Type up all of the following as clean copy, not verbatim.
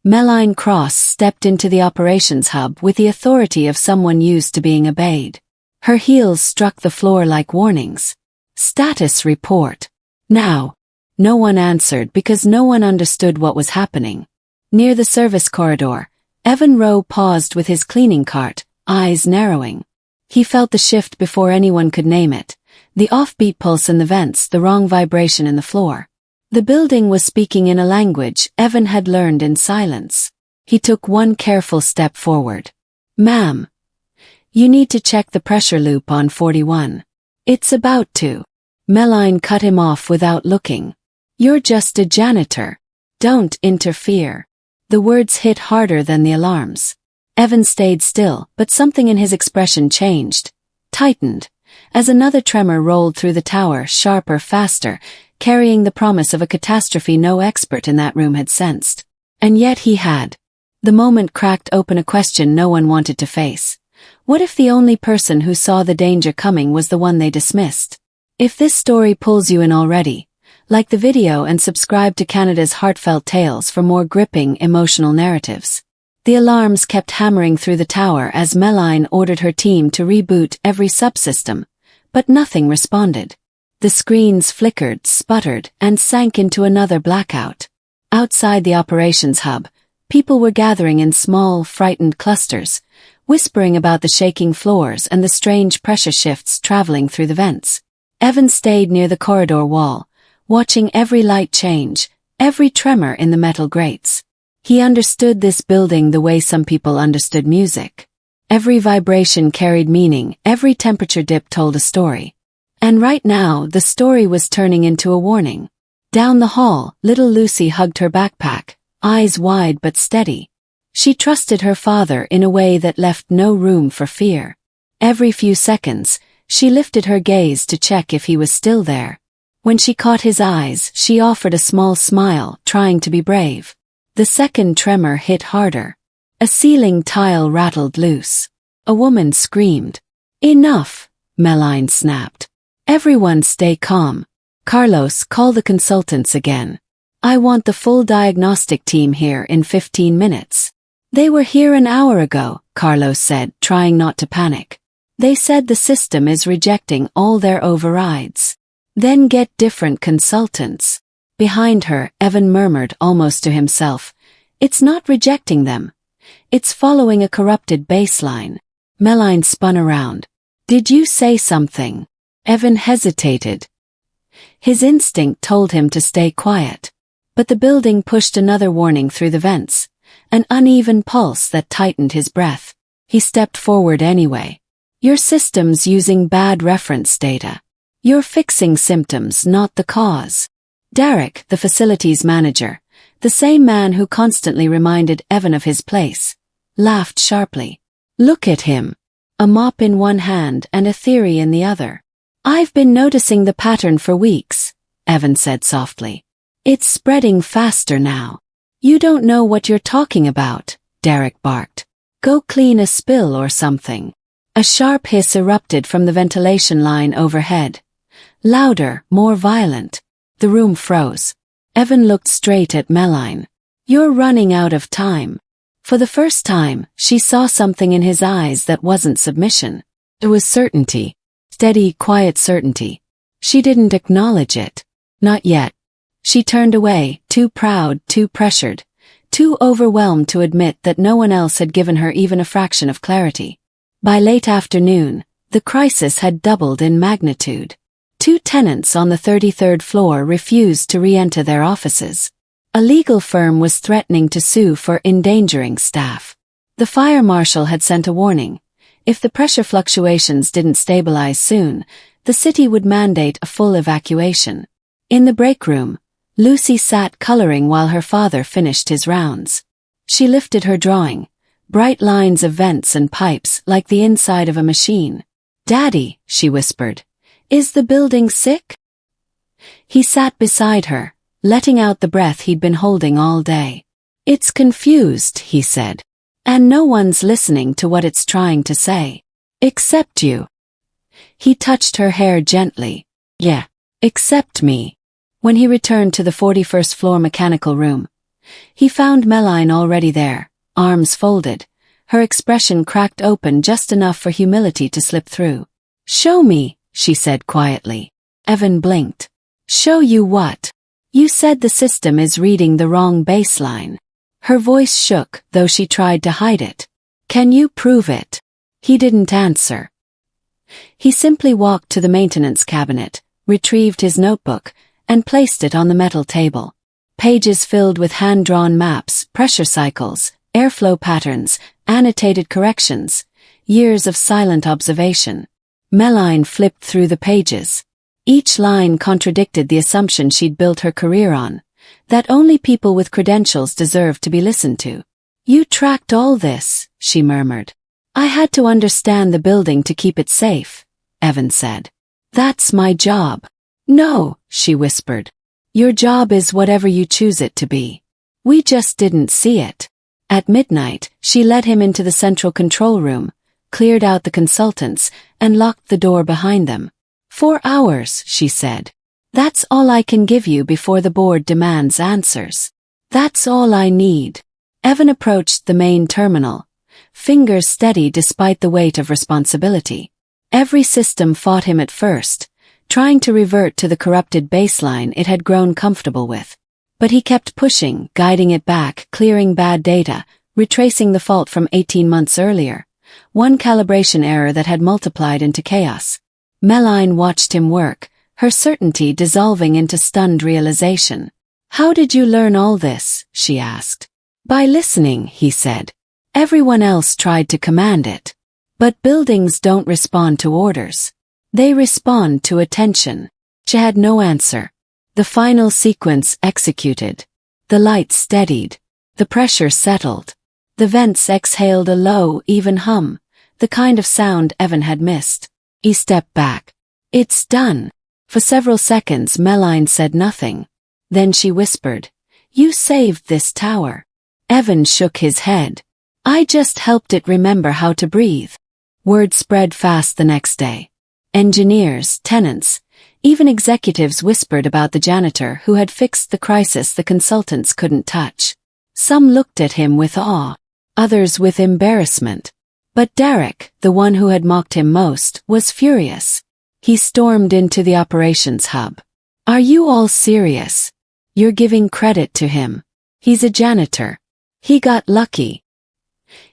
Meline Cross stepped into the operations hub with the authority of someone used to being obeyed. Her heels struck the floor like warnings. Status report. Now. No one answered because no one understood what was happening. Near the service corridor, Evan Rowe paused with his cleaning cart, eyes narrowing. He felt the shift before anyone could name it. The offbeat pulse in the vents, the wrong vibration in the floor. The building was speaking in a language Evan had learned in silence. He took one careful step forward. "Ma'am, you need to check the pressure loop on 41. It's about to." Meline cut him off without looking. "You're just a janitor. Don't interfere." The words hit harder than the alarms. Evan stayed still, but something in his expression changed, tightened, as another tremor rolled through the tower, sharper, faster, carrying the promise of a catastrophe no expert in that room had sensed. And yet he had. The moment cracked open a question no one wanted to face. What if the only person who saw the danger coming was the one they dismissed? If this story pulls you in already, like the video and subscribe to Canada's Heartfelt Tales for more gripping, emotional narratives. The alarms kept hammering through the tower as Meline ordered her team to reboot every subsystem, but nothing responded. The screens flickered, sputtered, and sank into another blackout. Outside the operations hub, people were gathering in small, frightened clusters, whispering about the shaking floors and the strange pressure shifts traveling through the vents. Evan stayed near the corridor wall, watching every light change, every tremor in the metal grates. He understood this building the way some people understood music. Every vibration carried meaning, every temperature dip told a story. And right now, the story was turning into a warning. Down the hall, little Lucy hugged her backpack, eyes wide but steady. She trusted her father in a way that left no room for fear. Every few seconds, she lifted her gaze to check if he was still there. When she caught his eyes, she offered a small smile, trying to be brave. The second tremor hit harder. A ceiling tile rattled loose. A woman screamed. "Enough!" Meline snapped. "Everyone stay calm. Carlos, call the consultants again. I want the full diagnostic team here in 15 minutes. They were here an hour ago," Carlos said, trying not to panic. "They said the system is rejecting all their overrides. Then get different consultants." Behind her, Evan murmured almost to himself, "It's not rejecting them. It's following a corrupted baseline." Meline spun around. "Did you say something?" Evan hesitated. His instinct told him to stay quiet. But the building pushed another warning through the vents, an uneven pulse that tightened his breath. He stepped forward anyway. "Your system's using bad reference data. You're fixing symptoms, not the cause." Derek, the facilities manager, the same man who constantly reminded Evan of his place, laughed sharply. "Look at him. A mop in one hand and a theory in the other." "I've been noticing the pattern for weeks," Evan said softly. "It's spreading faster now." "You don't know what you're talking about," Derek barked. "Go clean a spill or something." A sharp hiss erupted from the ventilation line overhead. Louder, more violent. The room froze. Evan looked straight at Meline. "You're running out of time." For the first time, she saw something in his eyes that wasn't submission. It was certainty. Steady, quiet certainty. She didn't acknowledge it. Not yet. She turned away, too proud, too pressured, too overwhelmed to admit that no one else had given her even a fraction of clarity. By late afternoon, the crisis had doubled in magnitude. 2 tenants on the 33rd floor refused to re-enter their offices. A legal firm was threatening to sue for endangering staff. The fire marshal had sent a warning. If the pressure fluctuations didn't stabilize soon, the city would mandate a full evacuation. In the break room, Lucy sat coloring while her father finished his rounds. She lifted her drawing, bright lines of vents and pipes like the inside of a machine. "Daddy," she whispered. "Is the building sick?" He sat beside her, letting out the breath he'd been holding all day. "It's confused," he said. "And no one's listening to what it's trying to say. Except you." He touched her hair gently. "Yeah, except me." When he returned to the 41st floor mechanical room, He found Meline already there, arms folded, her expression cracked open just enough for humility to slip through. "Show me," she said quietly. Evan blinked. "Show you what?" "You said the system is reading the wrong baseline." Her voice shook, though she tried to hide it. "Can you prove it?" He didn't answer. He simply walked to the maintenance cabinet, retrieved his notebook, and placed it on the metal table. Pages filled with hand-drawn maps, pressure cycles, airflow patterns, annotated corrections, years of silent observation. Meline flipped through the pages. Each line contradicted the assumption she'd built her career on, that only people with credentials deserved to be listened to. "You tracked all this," she murmured. "I had to understand the building to keep it safe," Evan said. "That's my job." "No," she whispered. "Your job is whatever you choose it to be. We just didn't see it." At midnight, she led him into the central control room, cleared out the consultants, and locked the door behind them. "4 hours," she said. "That's all I can give you before the board demands answers. That's all I need." Evan approached the main terminal, fingers steady despite the weight of responsibility. Every system fought him at first, trying to revert to the corrupted baseline it had grown comfortable with. But he kept pushing, guiding it back, clearing bad data, retracing the fault from 18 months earlier, one calibration error that had multiplied into chaos. Meline watched him work, her certainty dissolving into stunned realization. "How did you learn all this?" she asked. "By listening," he said. "Everyone else tried to command it. But buildings don't respond to orders. They respond to attention." She had no answer. The final sequence executed. The lights steadied. The pressure settled. The vents exhaled a low, even hum, the kind of sound Evan had missed. He stepped back. "It's done." For several seconds Meline said nothing. Then she whispered, "You saved this tower." Evan shook his head. "I just helped it remember how to breathe." Word spread fast the next day. Engineers, tenants, even executives whispered about the janitor who had fixed the crisis the consultants couldn't touch. Some looked at him with awe, others with embarrassment. But Derek, the one who had mocked him most, was furious. He stormed into the operations hub. "Are you all serious? You're giving credit to him. He's a janitor. He got lucky."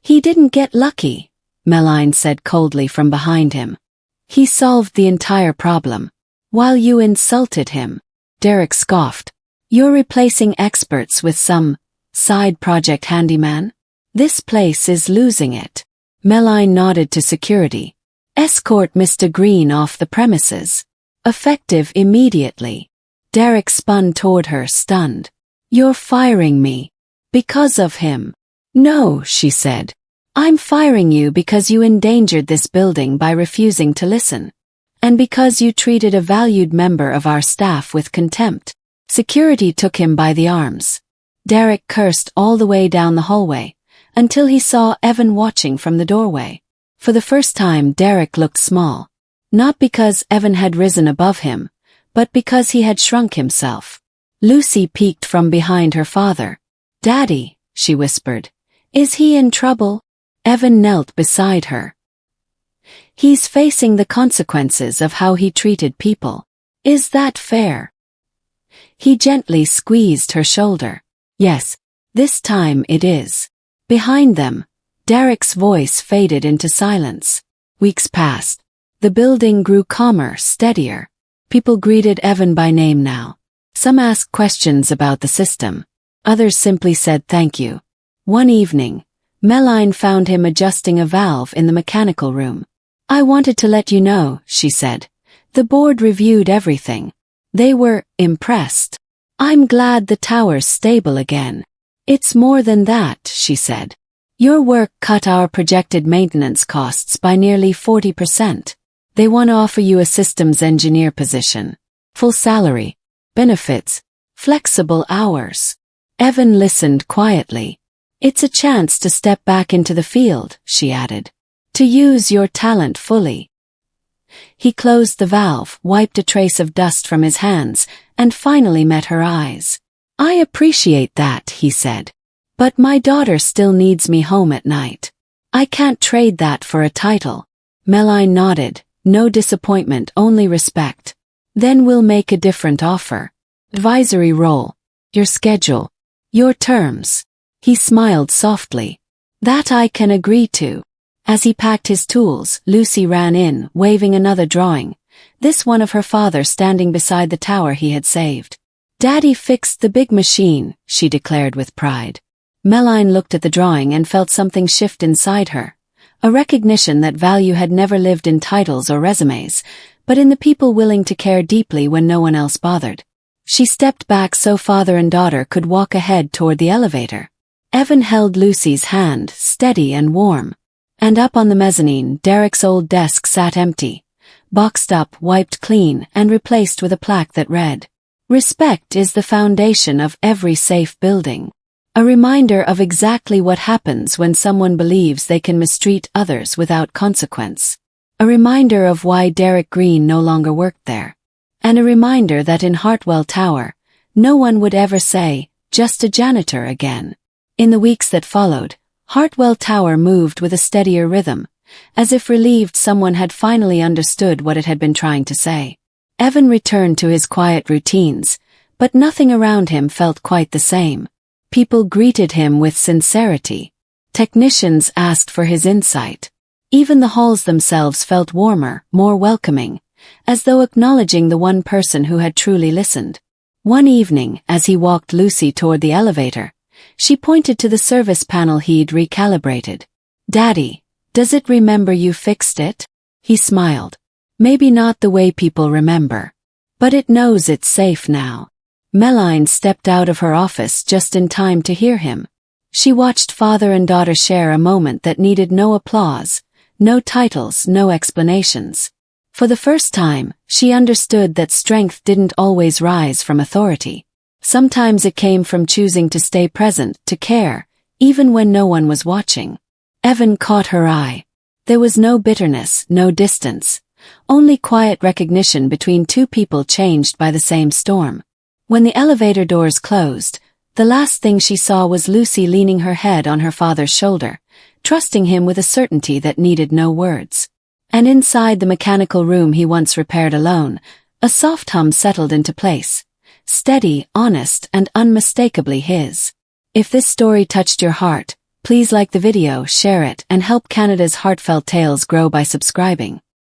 "He didn't get lucky," Meline said coldly from behind him. "He solved the entire problem. While you insulted him." Derek scoffed. "You're replacing experts with some side project handyman? This place is losing it." Meline nodded to security. "Escort Mr. Green off the premises. Effective immediately." Derek spun toward her, stunned. "You're firing me. Because of him." "No," she said. "I'm firing you because you endangered this building by refusing to listen. And because you treated a valued member of our staff with contempt." Security took him by the arms. Derek cursed all the way down the hallway, until he saw Evan watching from the doorway. For the first time Derek looked small. Not because Evan had risen above him, but because he had shrunk himself. Lucy peeked from behind her father. "Daddy," she whispered. "Is he in trouble?" Evan knelt beside her. "He's facing the consequences of how he treated people. Is that fair?" He gently squeezed her shoulder. "Yes, this time it is." Behind them, Derek's voice faded into silence. Weeks passed. The building grew calmer, steadier. People greeted Evan by name now. Some asked questions about the system. Others simply said thank you. One evening, Meline found him adjusting a valve in the mechanical room. "I wanted to let you know," she said. "The board reviewed everything. They were impressed. I'm glad the tower's stable again." "It's more than that," she said. "Your work cut our projected maintenance costs by nearly 40%. They want to offer you a systems engineer position. Full salary, benefits, flexible hours." Evan listened quietly. "It's a chance to step back into the field," she added. "To use your talent fully." He closed the valve, wiped a trace of dust from his hands, and finally met her eyes. I appreciate that, he said. But my daughter still needs me home at night. I can't trade that for a title. Meline nodded, no disappointment, only respect. Then we'll make a different offer. Advisory role. Your schedule. Your terms. He smiled softly. That I can agree to. As he packed his tools, Lucy ran in, waving another drawing. This one of her father standing beside the tower he had saved. Daddy fixed the big machine, she declared with pride. Meline looked at the drawing and felt something shift inside her. A recognition that value had never lived in titles or resumes, but in the people willing to care deeply when no one else bothered. She stepped back so father and daughter could walk ahead toward the elevator. Evan held Lucy's hand, steady and warm. And up on the mezzanine, Derek's old desk sat empty, boxed up, wiped clean, and replaced with a plaque that read, "Respect is the foundation of every safe building." A reminder of exactly what happens when someone believes they can mistreat others without consequence. A reminder of why Derek Green no longer worked there. And a reminder that in Heartfelt Tower, no one would ever say, "Just a janitor" again. In the weeks that followed, Heartfelt Tower moved with a steadier rhythm, as if relieved someone had finally understood what it had been trying to say. Evan returned to his quiet routines, but nothing around him felt quite the same. People greeted him with sincerity. Technicians asked for his insight. Even the halls themselves felt warmer, more welcoming, as though acknowledging the one person who had truly listened. One evening, as he walked Lucy toward the elevator, she pointed to the service panel he'd recalibrated. "Daddy, does it remember you fixed it?" He smiled. "Maybe not the way people remember. But it knows it's safe now." Meline stepped out of her office just in time to hear him. She watched father and daughter share a moment that needed no applause, no titles, no explanations. For the first time, she understood that strength didn't always rise from authority. Sometimes it came from choosing to stay present, to care, even when no one was watching. Evan caught her eye. There was no bitterness, no distance, only quiet recognition between two people changed by the same storm. When the elevator doors closed, the last thing she saw was Lucy leaning her head on her father's shoulder, trusting him with a certainty that needed no words. And inside the mechanical room he once repaired alone, a soft hum settled into place. Steady, honest, and unmistakably his. If this story touched your heart, please like the video, share it, and help Canada's Heartfelt Tales grow by subscribing.